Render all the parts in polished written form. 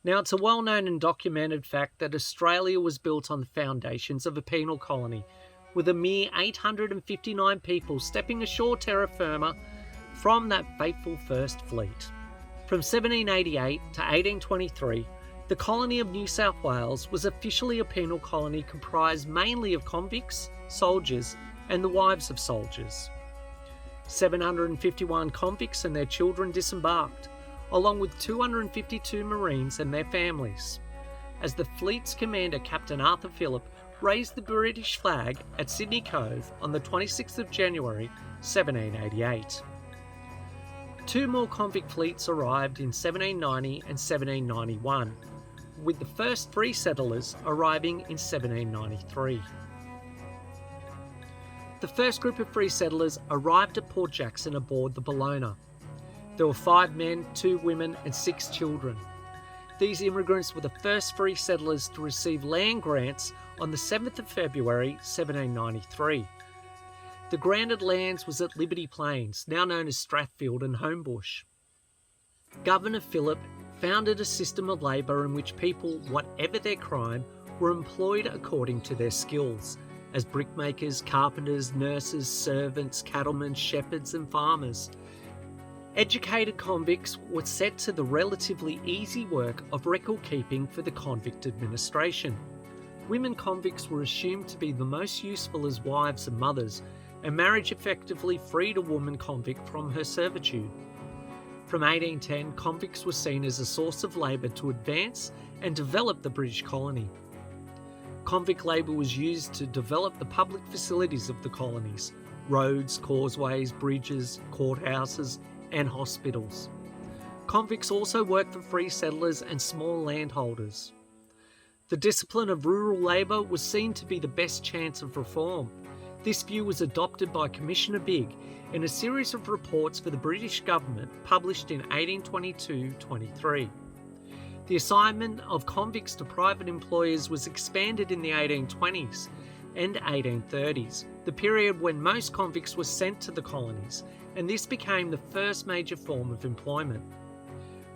Now, it's a well-known and documented fact that Australia was built on the foundations of a penal colony, with a mere 859 people stepping ashore terra firma from that fateful First Fleet. From 1788 to 1823, the colony of New South Wales was officially a penal colony comprised mainly of convicts, soldiers, and the wives of soldiers. 751 convicts and their children disembarked, along with 252 Marines and their families, as the fleet's commander, Captain Arthur Phillip, raised the British flag at Sydney Cove on the 26th of January 1788. Two more convict fleets arrived in 1790 and 1791, with the first free settlers arriving in 1793. The first group of free settlers arrived at Port Jackson aboard the Bellona. There were 5 men, 2 women, and 6 children. These immigrants were the first free settlers to receive land grants on the 7th of February 1793. The granted lands was at Liberty Plains, now known as Strathfield and Homebush. Governor Phillip founded a system of labour in which people, whatever their crime, were employed according to their skills, as brickmakers, carpenters, nurses, servants, cattlemen, shepherds and farmers. Educated convicts were set to the relatively easy work of record keeping for the convict administration. Women convicts were assumed to be the most useful as wives and mothers, and marriage effectively freed a woman convict from her servitude. From 1810, convicts were seen as a source of labour to advance and develop the British colony. Convict labour was used to develop the public facilities of the colonies: roads, causeways, bridges, courthouses, and hospitals. Convicts also worked for free settlers and small landholders. The discipline of rural labour was seen to be the best chance of reform. This view was adopted by Commissioner Bigg in a series of reports for the British government published in 1822-23. The assignment of convicts to private employers was expanded in the 1820s and 1830s, the period when most convicts were sent to the colonies, and this became the first major form of employment.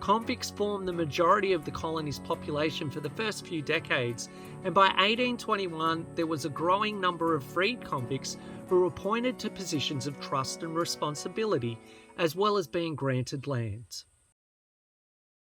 Convicts formed the majority of the colony's population for the first few decades, and by 1821 there was a growing number of freed convicts who were appointed to positions of trust and responsibility, as well as being granted lands.